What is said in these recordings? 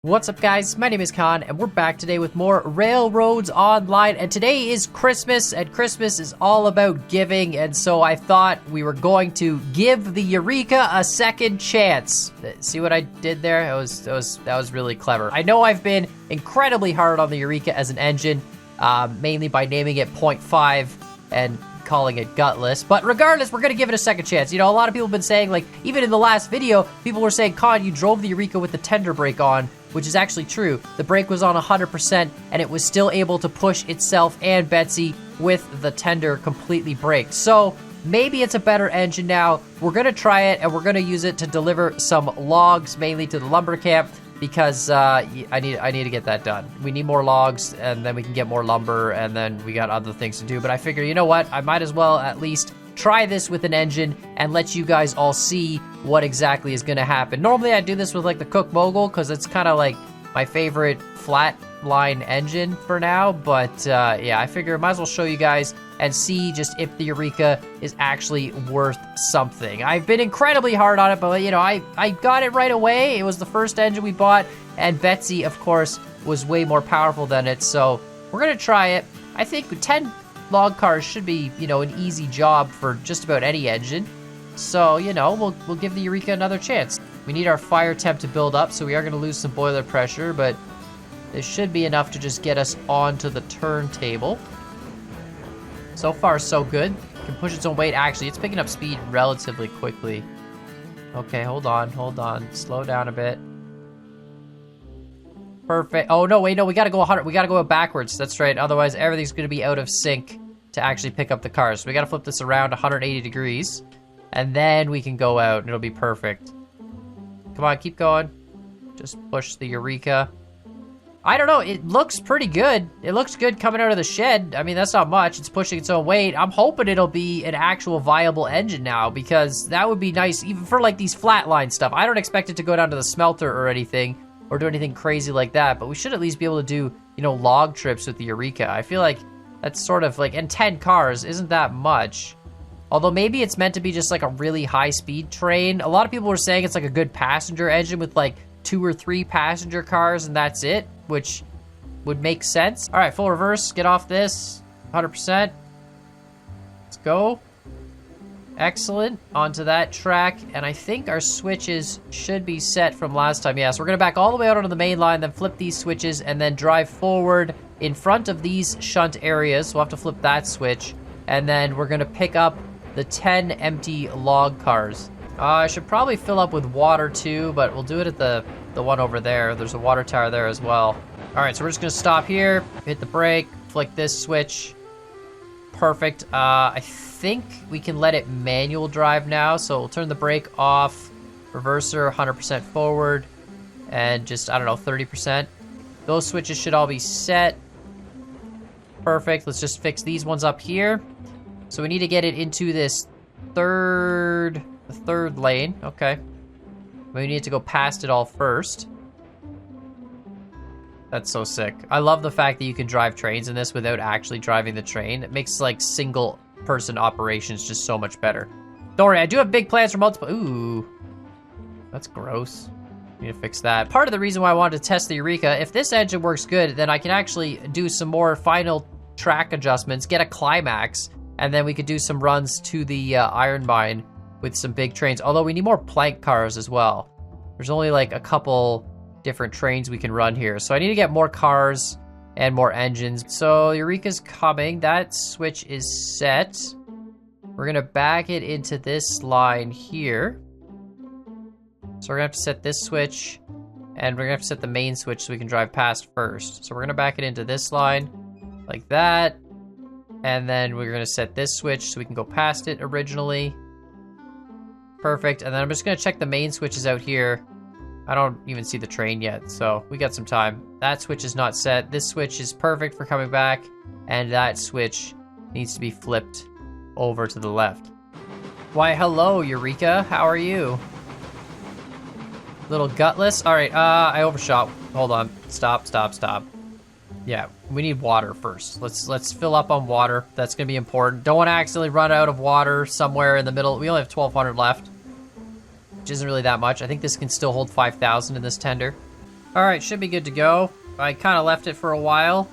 What's up, guys? My name is Khan, and we're back today with more Railroads Online, and today is Christmas, and Christmas is all about giving, and so I thought we were going to give the Eureka a second chance. See what I did there? That was really clever. I know I've been incredibly hard on the Eureka as an engine, mainly by naming it 0.5 and calling it gutless, but regardless, we're gonna give it a second chance. You know, a lot of people have been saying, like, even in the last video, people were saying, Khan, you drove the Eureka with the tender brake on, which is actually true. The brake was on 100%, and it was still able to push itself and Betsy with the tender completely braked. So maybe it's a better engine now. We're gonna try it, and we're gonna use it to deliver some logs, mainly to the lumber camp, because I need to get that done. We need more logs, and then we can get more lumber, and then we got other things to do. But I figure, you know what? I might as well at least try this with an engine and let you guys all see what exactly is gonna happen. Normally I do this with like the Cook Mogul because it's kind of like my favorite flat line engine for now, but yeah, I figure I might as well show you guys and see just if the Eureka is actually worth something. I've been incredibly hard on it, but you know, I got it right away. It was the first engine we bought, and Betsy, of course, was way more powerful than it, so we're gonna try it. I think 10 log cars should be, you know, an easy job for just about any engine. So, you know, we'll give the Eureka another chance. We need our fire temp to build up, so we are gonna lose some boiler pressure, but this should be enough to just get us onto the turntable. So far, so good. It can push its own weight. Actually, it's picking up speed relatively quickly. Okay, hold on. Slow down a bit. Perfect. Oh, no, wait, no, we gotta go 100. We gotta go backwards. That's right. Otherwise, everything's gonna be out of sync to actually pick up the cars. So we gotta flip this around 180 degrees, and then we can go out, and it'll be perfect. Come on, keep going. Just push the Eureka. I don't know, it looks pretty good. It looks good coming out of the shed. I mean, that's not much. It's pushing its own weight. I'm hoping it'll be an actual viable engine now, because that would be nice, even for like these flatline stuff. I don't expect it to go down to the smelter or anything, or do anything crazy like that, but we should at least be able to do, you know, log trips with the Eureka. I feel like that's sort of like, and 10 cars isn't that much. Although maybe it's meant to be just like a really high-speed train. A lot of people were saying it's like a good passenger engine with like 2 or 3 passenger cars, and that's it, which would make sense. All right, full reverse, get off this, 100%. Let's go. Excellent, onto that track, and I think our switches should be set from last time. Yeah, so we're gonna back all the way out onto the main line, then flip these switches, and then drive forward in front of these shunt areas. So we'll have to flip that switch, and then we're gonna pick up the 10 empty log cars. I should probably fill up with water too, but we'll do it at the one over there. There's a water tower there as well. All right, so we're just gonna stop here, hit the brake, flick this switch. Perfect. I think we can let it manual drive now, so we'll turn the brake off, reverser 100% forward, and just, I don't know, 30%. Those switches should all be set. Perfect, let's just fix these ones up here. So we need to get it into this third lane. Okay. We need to go past it all first. That's so sick. I love the fact that you can drive trains in this without actually driving the train. It makes like single person operations just so much better. Don't worry, I do have big plans for multiple. Ooh, that's gross. Need to fix that. Part of the reason why I wanted to test the Eureka, if this engine works good, then I can actually do some more final track adjustments, get a climax, and then we could do some runs to the iron mine with some big trains. Although we need more plank cars as well. There's only like a couple different trains we can run here. So I need to get more cars and more engines. So Eureka's coming. That switch is set. We're gonna back it into this line here. So we're gonna have to set this switch, and we're gonna have to set the main switch so we can drive past first. So we're gonna back it into this line like that. And then we're gonna set this switch so we can go past it originally. Perfect, and then I'm just gonna check the main switches out here. I don't even see the train yet, so we got some time. That switch is not set. This switch is perfect for coming back, and that switch needs to be flipped over to the left. Why, hello, Eureka, how are you? Little gutless? All right, I overshot. Hold on, stop. Yeah, we need water first. Let's fill up on water. That's gonna be important. Don't want to accidentally run out of water somewhere in the middle. We only have 1,200 left, which isn't really that much. I think this can still hold 5,000 in this tender. All right, should be good to go. I kind of left it for a while.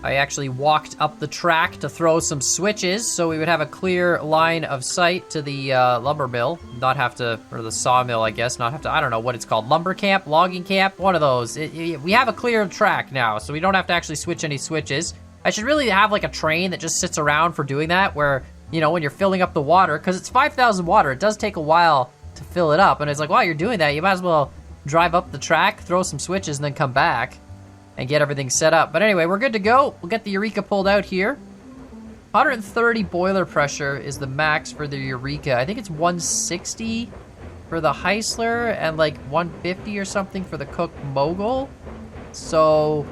I actually walked up the track to throw some switches so we would have a clear line of sight to the lumber mill, not have to, or the sawmill, I guess, not have to, I don't know what it's called, lumber camp, logging camp, one of those. We have a clear track now, so we don't have to actually switch any switches. I should really have like a train that just sits around for doing that, where, you know, when you're filling up the water, because it's 5,000 water, it does take a while to fill it up, and it's like, while you're doing that, you might as well drive up the track, throw some switches, and then come back and get everything set up. But anyway, we're good to go. We'll get the Eureka pulled out here. 130 boiler pressure is the max for the Eureka. I think it's 160 for the Heisler and like 150 or something for the Cook Mogul. So,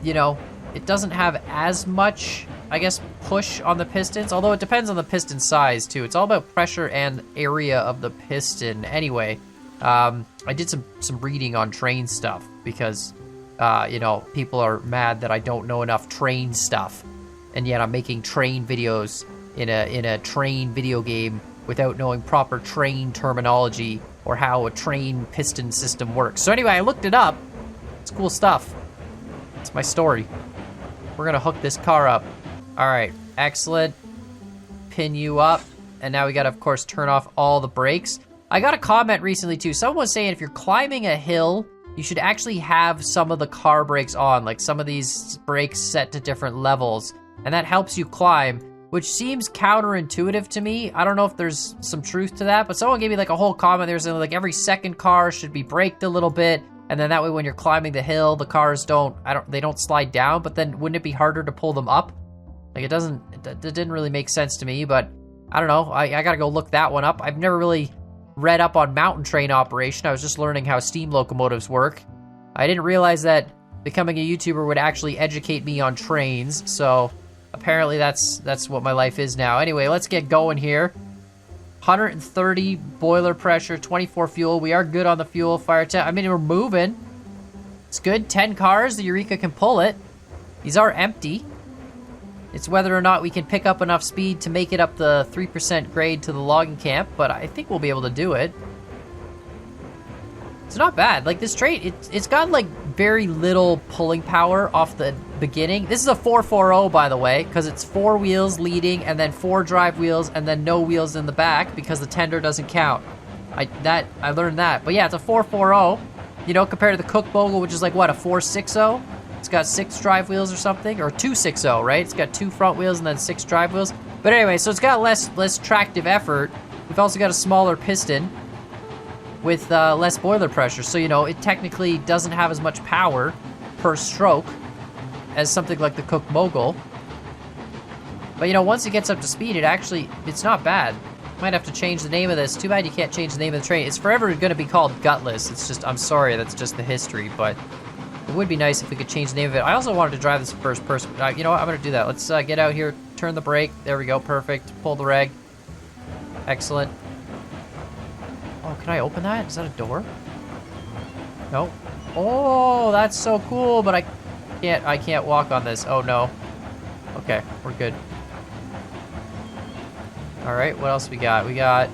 you know, it doesn't have as much, I guess, push on the pistons, although it depends on the piston size too. It's all about pressure and area of the piston. Anyway, I did some reading on train stuff because you know, people are mad that I don't know enough train stuff, and yet I'm making train videos in a train video game without knowing proper train terminology or how a train piston system works. So anyway, I looked it up. It's cool stuff. It's my story. We're gonna hook this car up. All right, excellent. Pin you up, and now we gotta, of course, turn off all the brakes. I got a comment recently too. Someone was saying if you're climbing a hill, you should actually have some of the car brakes on, like some of these brakes set to different levels, and that helps you climb, which seems counterintuitive to me. I don't know if there's some truth to that, but someone gave me like a whole comment. There's like every second car should be braked a little bit, and then that way when you're climbing the hill, the cars they don't slide down, but then wouldn't it be harder to pull them up? Like it didn't really make sense to me, but I don't know. I gotta go look that one up. I've never really read up on mountain train operation. I was just learning how steam locomotives work. I didn't realize that becoming a YouTuber would actually educate me on trains, so apparently that's what my life is now. Anyway, let's get going here. 130 boiler pressure, 24 fuel. We are good on the fuel, fire tech. I mean, we're moving. It's good. 10 cars. The Eureka can pull it. These are empty. It's whether or not we can pick up enough speed to make it up the 3% grade to the logging camp, but I think we'll be able to do it. It's not bad. Like this train, it's got like very little pulling power off the beginning. This is a 440, by the way, because it's 4 wheels leading and then 4 drive wheels and then no wheels in the back because the tender doesn't count. I learned that. But yeah, it's a 440, you know, compared to the Cook Bogle, which is like what, a 460? It's got 6 drive wheels or something, or 260, right? It's got 2 front wheels and then 6 drive wheels. But anyway, so it's got less tractive effort. We've also got a smaller piston with less boiler pressure. So, you know, it technically doesn't have as much power per stroke as something like the Cook Mogul. But, you know, once it gets up to speed, it's not bad. Might have to change the name of this. Too bad you can't change the name of the train. It's forever going to be called Gutless. It's just, I'm sorry, that's just the history, but it would be nice if we could change the name of it. I also wanted to drive this first person. You know what? I'm going to do that. Let's get out here, turn the brake. There we go. Perfect. Pull the reg. Excellent. Oh, can I open that? Is that a door? No. Oh, that's so cool, but I can't walk on this. Oh, no. Okay, we're good. All right, what else we got? We got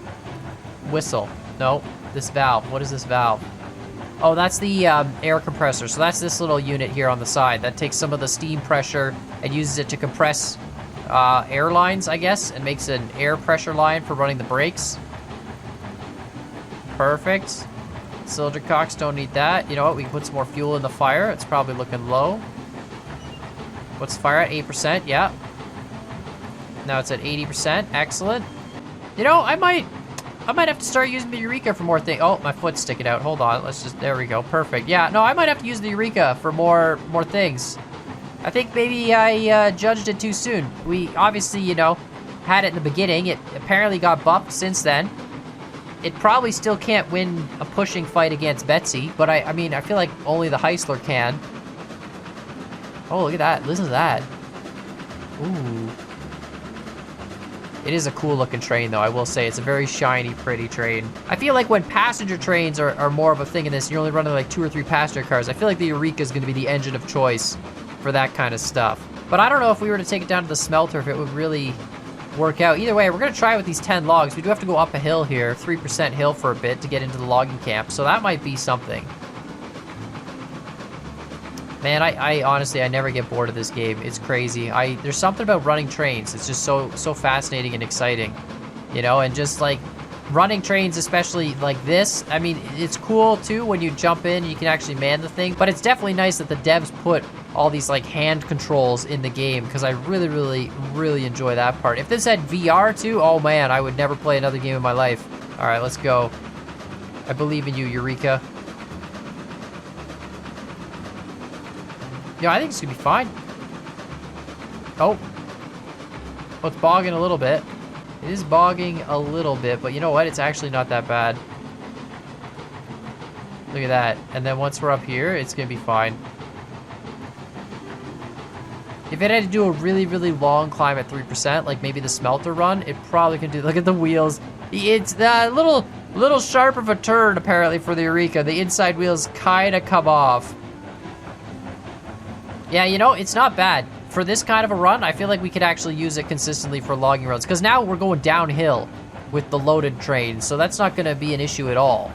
whistle. No, this valve. What is this valve? Oh, that's the air compressor. So that's this little unit here on the side that takes some of the steam pressure and uses it to compress air lines, I guess, and makes an air pressure line for running the brakes. Perfect. Cylinder cocks don't need that. You know what? We can put some more fuel in the fire. It's probably looking low. What's the fire at? 8%. Yeah. Now it's at 80%. Excellent. You know, I might have to start using the Eureka for more things. Oh, my foot's sticking out. Hold on. There we go. Perfect. Yeah, no, I might have to use the Eureka for more things. I think maybe I judged it too soon. We obviously, you know, had it in the beginning. It apparently got buffed since then. It probably still can't win a pushing fight against Betsy, but I mean, I feel like only the Heisler can. Oh, look at that. Listen to that. Ooh. It is a cool looking train though, I will say. It's a very shiny, pretty train. I feel like when passenger trains are more of a thing in this, you're only running like 2 or 3 passenger cars, I feel like the Eureka is gonna be the engine of choice for that kind of stuff. But I don't know if we were to take it down to the smelter, if it would really work out. Either way, we're gonna try with these 10 logs. We do have to go up a hill here, 3% hill for a bit to get into the logging camp, so that might be something. Man, I honestly, I never get bored of this game. It's crazy. There's something about running trains. It's just so fascinating and exciting, you know, and just like running trains, especially like this. I mean, it's cool too when you jump in, you can actually man the thing, but it's definitely nice that the devs put all these like hand controls in the game because I really, really, really enjoy that part. If this had VR too, oh man, I would never play another game in my life. All right, let's go. I believe in you, Eureka. Yeah, I think it's gonna be fine. Oh. Well, it's bogging a little bit. It is bogging a little bit, but you know what? It's actually not that bad. Look at that. And then once we're up here, it's gonna be fine. If it had to do a really, really long climb at 3%, like maybe the smelter run, it probably can do. Look at the wheels. It's a little sharp of a turn, apparently, for the Eureka. The inside wheels kind of come off. Yeah, you know, it's not bad. For this kind of a run, I feel like we could actually use it consistently for logging runs. Because now we're going downhill with the loaded train, so that's not going to be an issue at all.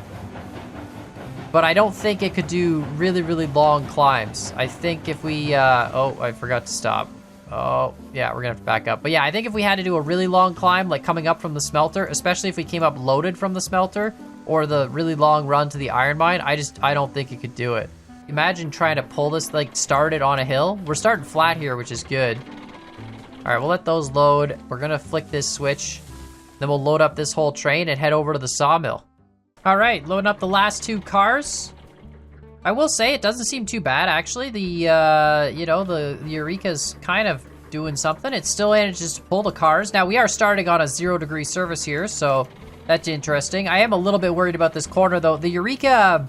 But I don't think it could do really, really long climbs. I think if we, oh, I forgot to stop. Oh, yeah, we're gonna have to back up. But yeah, I think if we had to do a really long climb, like coming up from the smelter, especially if we came up loaded from the smelter, or the really long run to the iron mine, I don't think it could do it. Imagine trying to pull this, like, start it on a hill. We're starting flat here, which is good. All right, we'll let those load. We're gonna flick this switch. Then we'll load up this whole train and head over to the sawmill. All right, loading up the last 2 cars. I will say it doesn't seem too bad, actually. The, you know, the Eureka's kind of doing something. It still manages to pull the cars. Now, we are starting on a 0-degree surface here, so that's interesting. I am a little bit worried about this corner, though. The Eureka,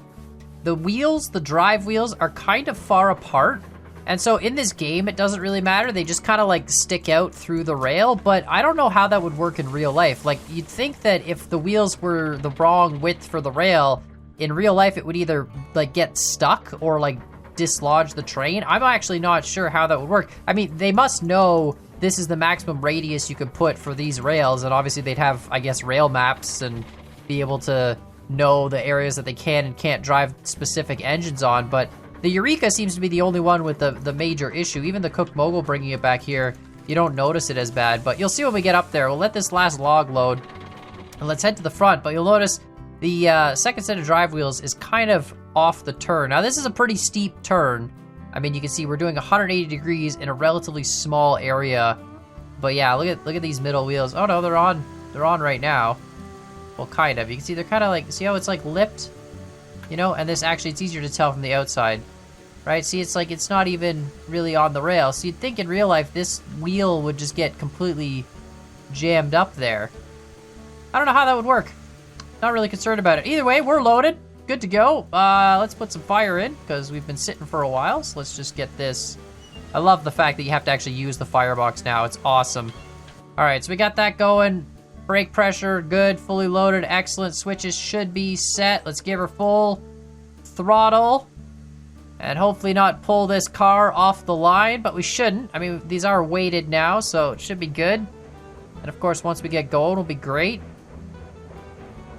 the wheels, the drive wheels, are kind of far apart. And so in this game, it doesn't really matter. They just kind of like stick out through the rail, but I don't know how that would work in real life. Like, you'd think that if the wheels were the wrong width for the rail, in real life, it would either like get stuck or like dislodge the train. I'm actually not sure how that would work. I mean, they must know this is the maximum radius you could put for these rails, and obviously they'd have, I guess, rail maps and be able to know the areas that they can and can't drive specific engines on, but the Eureka seems to be the only one with the major issue. Even the Cooked Mogul bringing it back here, you don't notice it as bad, but you'll see when we get up there. We'll let this last log load, and let's head to the front, but you'll notice the second set of drive wheels is kind of off the turn. Now, this is a pretty steep turn. I mean, you can see we're doing 180 degrees in a relatively small area, but yeah, look at these middle wheels. Oh no, they're on right now. Well, kind of. You can see they're kind of like, see how it's like lipped? You know, and this actually, it's easier to tell from the outside, right? See, it's like, it's not even really on the rail. So you'd think in real life, this wheel would just get completely jammed up there. I don't know how that would work. Not really concerned about it. Either way, we're loaded. Good to go. Let's put some fire in, because we've been sitting for a while. So let's just get this. I love the fact that you have to actually use the firebox now. It's awesome. All right, so we got that going. Brake pressure, good, fully loaded, excellent. Switches should be set. Let's give her full throttle and hopefully not pull this car off the line, but we shouldn't. I mean, these are weighted now, so it should be good. And of course, once we get going, it'll be great.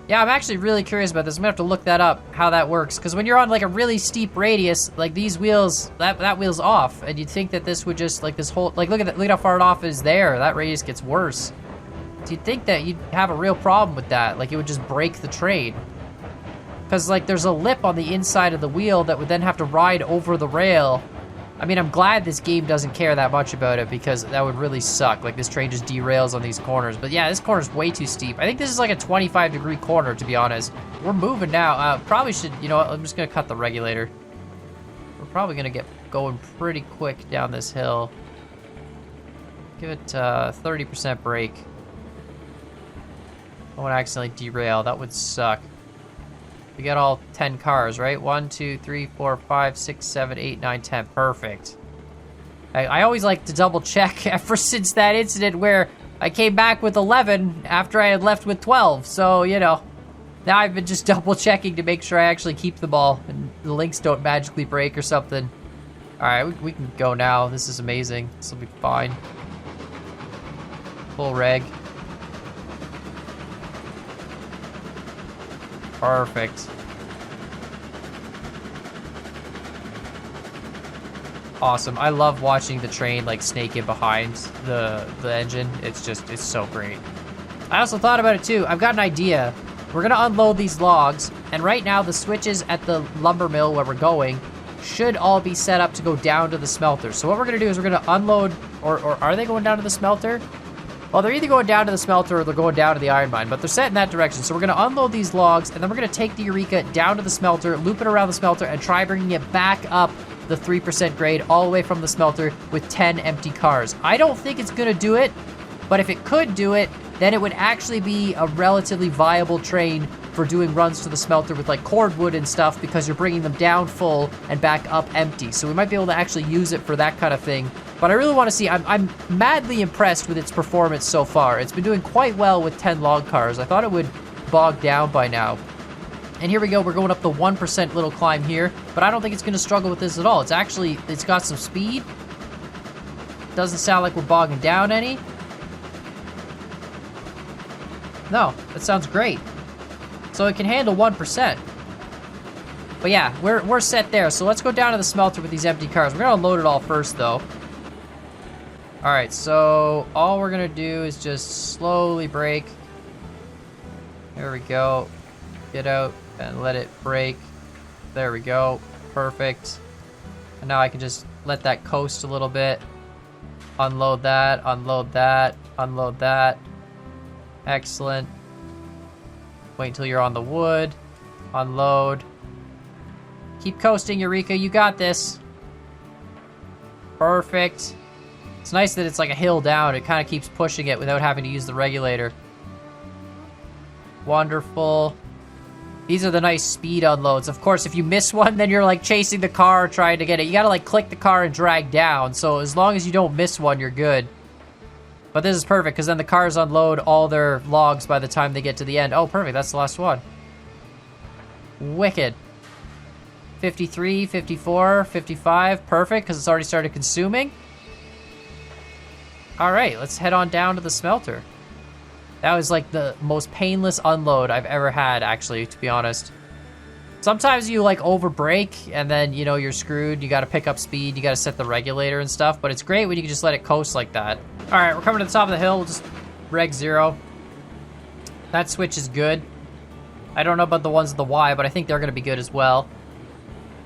Yeah, I'm actually really curious about this. I'm gonna have to look that up, how that works. Because when you're on like a really steep radius, like these wheels, that wheel's off. And you'd think that this would just, like this whole, like look at how far it off is there. That radius gets worse. So you'd think that you'd have a real problem with that. Like it would just break the train. Because like there's a lip on the inside of the wheel that would then have to ride over the rail. I mean, I'm glad this game doesn't care that much about it, because that would really suck. Like this train just derails on these corners. But yeah, this corner's way too steep. I think this is like a 25-degree corner, to be honest. We're moving now. Probably should, you know what, I'm just gonna cut the regulator. We're probably gonna get going pretty quick down this hill. Give it 30% brake. I won't accidentally derail. That would suck. We got all 10 cars, right? 1, 2, 3, 4, 5, 6, 7, 8, 9, 10. Perfect. I always like to double check ever since that incident where I came back with 11 after I had left with 12. So, you know, now I've been just double checking to make sure I actually keep the ball and the links don't magically break or something. All right, we can go now. This is amazing. This will be fine. Full reg. Perfect. awesome. I love watching the train like snake in behind the engine. It's so great. I also thought about it too. I've got an idea. We're gonna unload these logs, and right now the switches at the lumber mill where we're going should all be set up to go down to the smelter. So what we're gonna do is we're gonna unload, or are they going down to the smelter? Well, they're either going down to the smelter or they're going down to the iron mine, but they're set in that direction. So we're gonna unload these logs, and then we're gonna take the Eureka down to the smelter, loop it around the smelter, and try bringing it back up the 3% grade all the way from the smelter with 10 empty cars. I don't think it's gonna do it, but if it could do it, then it would actually be a relatively viable train for doing runs to the smelter with like cordwood and stuff, because you're bringing them down full and back up empty. So we might be able to actually use it for that kind of thing. But I really want to see, I'm madly impressed with its performance so far. It's been doing quite well with 10 log cars. I thought it would bog down by now. And here we go, we're going up the 1% little climb here, but I don't think it's gonna struggle with this at all. It's got some speed. Doesn't sound like we're bogging down any. No, that sounds great. So it can handle 1%. But yeah, we're set there. So let's go down to the smelter with these empty cars. We're gonna unload it all first though. All right, so all we're gonna do is just slowly brake. There we go. Get out and let it brake. There we go, perfect. And now I can just let that coast a little bit. Unload that, unload that, unload that. Excellent. Wait until you're on the wood. Unload. Keep coasting, Eureka. You got this. Perfect. It's nice that it's like a hill down. It kind of keeps pushing it without having to use the regulator. Wonderful. These are the nice speed unloads. Of course, if you miss one, then you're like chasing the car trying to get it. You gotta like click the car and drag down. So as long as you don't miss one, you're good. But this is perfect, because then the cars unload all their logs by the time they get to the end. Oh, perfect. That's the last one. Wicked. 53, 54, 55. Perfect, because it's already started consuming. All right, let's head on down to the smelter. That was like the most painless unload I've ever had, actually, to be honest. Sometimes you like over brake and then, you know, you're screwed. You got to pick up speed. You got to set the regulator and stuff. But it's great when you can just let it coast like that. All right, we're coming to the top of the hill. We'll just reg 0. That switch is good. I don't know about the ones with the Y, but I think they're going to be good as well.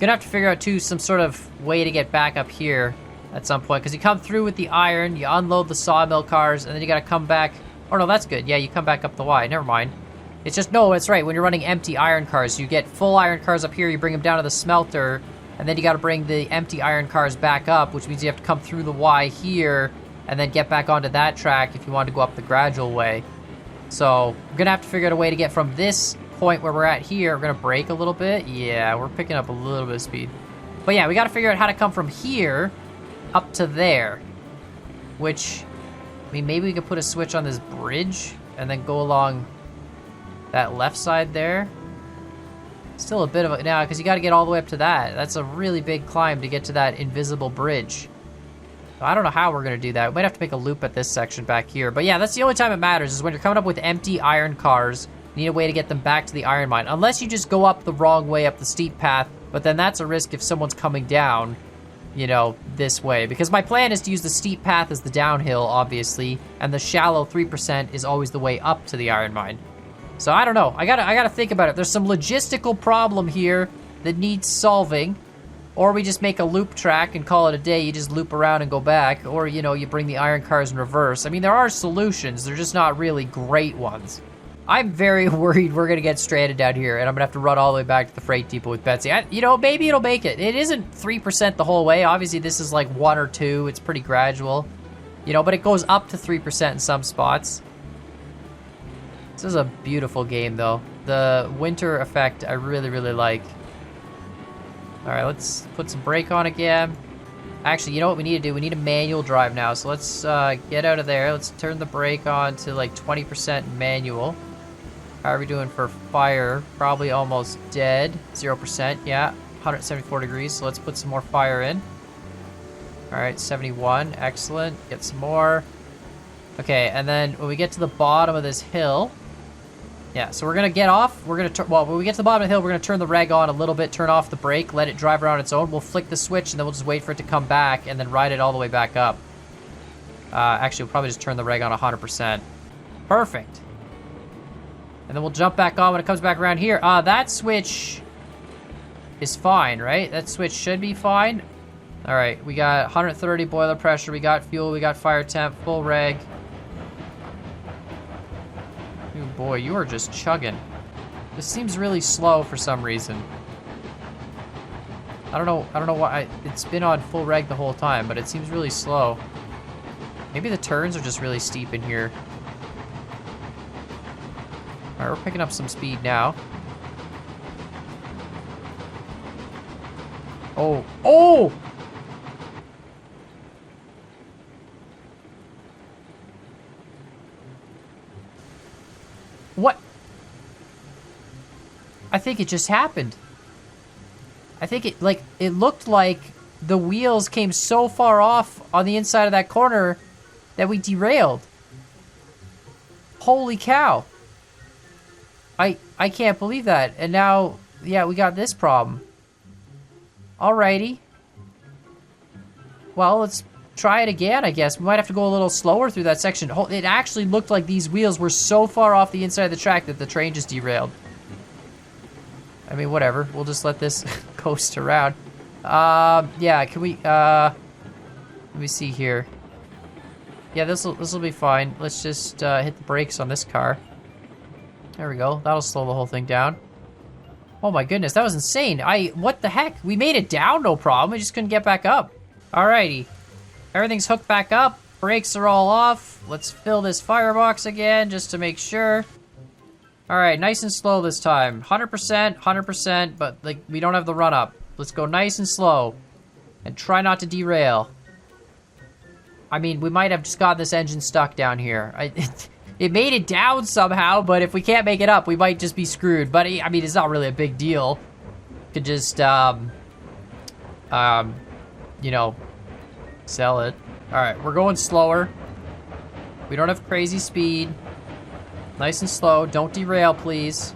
Gonna have to figure out, too, some sort of way to get back up here at some point. Because you come through with the iron, you unload the sawmill cars, and then you got to come back. Oh, no, that's good. Yeah, you come back up the Y. Never mind. It's just, no, it's right. When you're running empty iron cars, you get full iron cars up here, you bring them down to the smelter, and then you got to bring the empty iron cars back up, which means you have to come through the Y here, and then get back onto that track if you want to go up the gradual way. So, we're going to have to figure out a way to get from this point where we're at here. We're going to brake a little bit. Yeah, we're picking up a little bit of speed. But yeah, we got to figure out how to come from here up to there, which, I mean, maybe we could put a switch on this bridge and then go along that left side there. Still a bit of a, now, because you got to get all the way up to that. That's a really big climb to get to that invisible bridge. So I don't know how we're going to do that. We might have to make a loop at this section back here. But yeah, that's the only time it matters, is when you're coming up with empty iron cars. You need a way to get them back to the iron mine. Unless you just go up the wrong way up the steep path. But then that's a risk if someone's coming down, you know, this way. Because my plan is to use the steep path as the downhill, obviously. And the shallow 3% is always the way up to the iron mine. So I don't know. I gotta think about it. There's some logistical problem here that needs solving. Or we just make a loop track and call it a day. You just loop around and go back. Or, you know, you bring the iron cars in reverse. I mean, there are solutions. They're just not really great ones. I'm very worried we're gonna get stranded down here, and I'm gonna have to run all the way back to the freight depot with Betsy. You know, maybe it'll make it. It isn't 3% the whole way. Obviously, this is like 1 or 2. It's pretty gradual. You know, but it goes up to 3% in some spots. This is a beautiful game, though. The winter effect I really, really like. All right, let's put some brake on again. Actually, you know what we need to do? We need a manual drive now. So let's get out of there. Let's turn the brake on to like 20% manual. How are we doing for fire? Probably almost dead. 0%, yeah. 174 degrees, so let's put some more fire in. All right, 71, excellent. Get some more. Okay, and then when we get to the bottom of this hill, Yeah, so we're gonna get off. We're gonna well, when we get to the bottom of the hill, we're gonna turn the reg on a little bit, turn off the brake, let it drive around its own. We'll flick the switch, and then we'll just wait for it to come back, and then ride it all the way back up. Actually, we'll probably just turn the reg on 100%. Perfect. And then we'll jump back on when it comes back around here. That switch is fine, right? That switch should be fine. All right, we got 130 boiler pressure, we got fuel, we got fire temp, full reg. Oh boy, you are just chugging. This seems really slow for some reason. I don't know why. It's been on full reg the whole time, but it seems really slow. Maybe the turns are just really steep in here. All right, we're picking up some speed now. Oh, oh! What? I think it just happened. I think it looked like the wheels came so far off on the inside of that corner that we derailed. Holy cow. I can't believe that. And now, yeah, we got this problem. Alrighty. Well, let's try it again, I guess. We might have to go a little slower through that section. It actually looked like these wheels were so far off the inside of the track that the train just derailed. I mean, whatever. We'll just let this coast around. Yeah, can we, let me see here. Yeah, this'll be fine. Let's just, hit the brakes on this car. There we go. That'll slow the whole thing down. Oh my goodness, that was insane. What the heck? We made it down, no problem. We just couldn't get back up. Alrighty. Everything's hooked back up. Brakes are all off. Let's fill this firebox again, just to make sure. Alright, nice and slow this time. 100%, 100%, but, like, we don't have the run up. Let's go nice and slow. And try not to derail. I mean, we might have just got this engine stuck down here. It made it down somehow, but if we can't make it up, we might just be screwed. But, I mean, it's not really a big deal. Could just, you know, sell it. Alright, we're going slower. We don't have crazy speed. Nice and slow. Don't derail, please.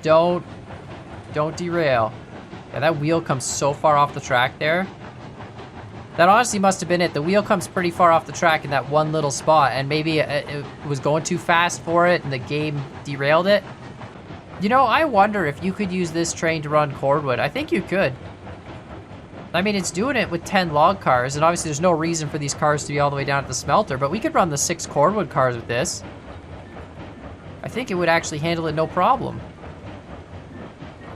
Don't derail. Yeah, that wheel comes so far off the track there. That honestly must have been it. The wheel comes pretty far off the track in that one little spot, and maybe it was going too fast for it, and the game derailed it. You know, I wonder if you could use this train to run cordwood. I think you could. I mean, it's doing it with 10 log cars, and obviously there's no reason for these cars to be all the way down at the smelter, but we could run the 6 cordwood cars with this. I think it would actually handle it no problem.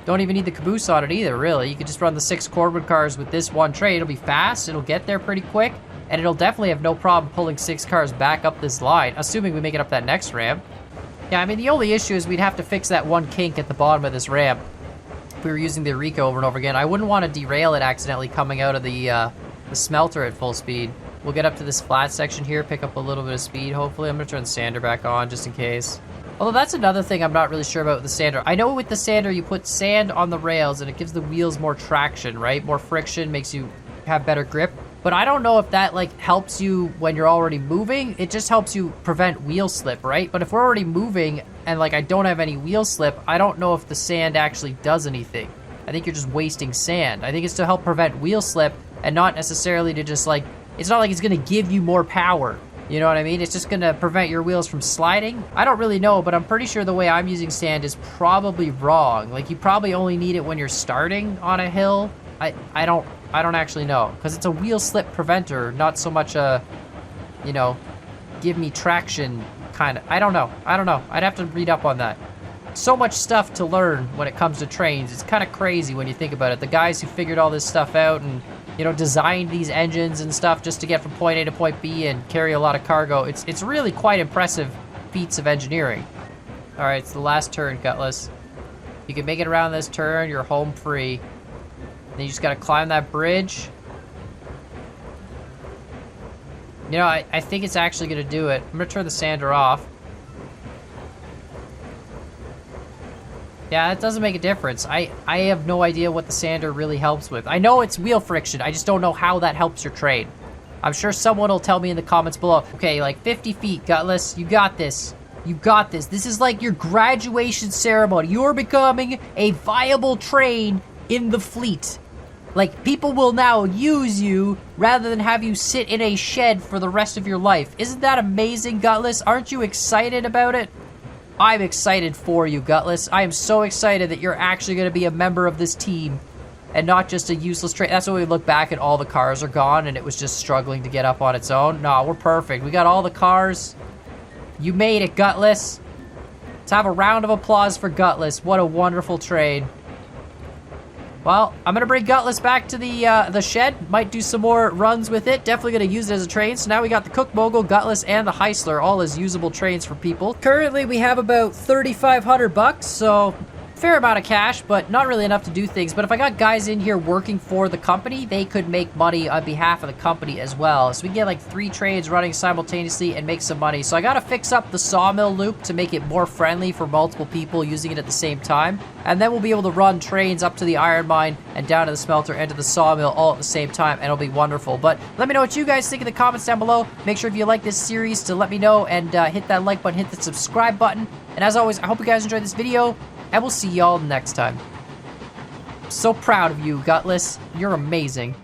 Don't even need the caboose on it either, really. You could just run the 6 cordwood cars with this one train. It'll be fast, it'll get there pretty quick, and it'll definitely have no problem pulling 6 cars back up this line, assuming we make it up that next ramp. Yeah, I mean, the only issue is we'd have to fix that one kink at the bottom of this ramp. If we were using the Eureka over and over again, I wouldn't want to derail it accidentally coming out of the smelter at full speed. We'll get up to this flat section here, pick up a little bit of speed, hopefully. I'm going to turn the sander back on, just in case. Although that's another thing I'm not really sure about with the sander. I know with the sander, you put sand on the rails, and it gives the wheels more traction, right? More friction, makes you have better grip. But I don't know if that, like, helps you when you're already moving. It just helps you prevent wheel slip, right? But if we're already moving, and, like, I don't have any wheel slip, I don't know if the sand actually does anything. I think you're just wasting sand. I think it's to help prevent wheel slip, and not necessarily to just, like, it's not like it's gonna give you more power. You know what I mean? It's just gonna prevent your wheels from sliding. I don't really know, but I'm pretty sure the way I'm using sand is probably wrong. Like, you probably only need it when you're starting on a hill. I don't actually know, because it's a wheel slip preventer, not so much a, you know, give me traction kind of. I don't know. I'd have to read up on that. So much stuff to learn when it comes to trains. It's kind of crazy when you think about it. The guys who figured all this stuff out and, you know, designed these engines and stuff just to get from point A to point B and carry a lot of cargo. It's really quite impressive feats of engineering. All right, it's the last turn, Gutless. You can make it around this turn, you're home free. Then you just gotta climb that bridge. You know, I think it's actually gonna do it. I'm gonna turn the sander off. Yeah, it doesn't make a difference. I have no idea what the sander really helps with. I know it's wheel friction, I just don't know how that helps your train. I'm sure someone will tell me in the comments below. Okay, like 50 feet, Gutless, you got this. You got this. This is like your graduation ceremony. You're becoming a viable train in the fleet. Like, people will now use you rather than have you sit in a shed for the rest of your life. Isn't that amazing, Gutless? Aren't you excited about it? I'm excited for you, Gutless. I am so excited that you're actually going to be a member of this team and not just a useless train. That's when we look back and all the cars are gone and it was just struggling to get up on its own. No, we're perfect. We got all the cars. You made it, Gutless. Let's have a round of applause for Gutless. What a wonderful train. Well, I'm gonna bring Gutless back to the shed. Might do some more runs with it. Definitely gonna use it as a train. So now we got the Cook Mogul, Gutless, and the Heisler, all as usable trains for people. Currently, we have about 3,500 bucks, so fair amount of cash, but not really enough to do things. But if I got guys in here working for the company, they could make money on behalf of the company as well. So we can get like 3 trains running simultaneously and make some money. So I gotta fix up the sawmill loop to make it more friendly for multiple people using it at the same time. And then we'll be able to run trains up to the iron mine and down to the smelter and to the sawmill all at the same time, and it'll be wonderful. But let me know what you guys think in the comments down below. Make sure if you like this series to let me know, and hit that like button, hit the subscribe button. And as always, I hope you guys enjoyed this video, and we'll see y'all next time. I'm so proud of you, Gutless. You're amazing.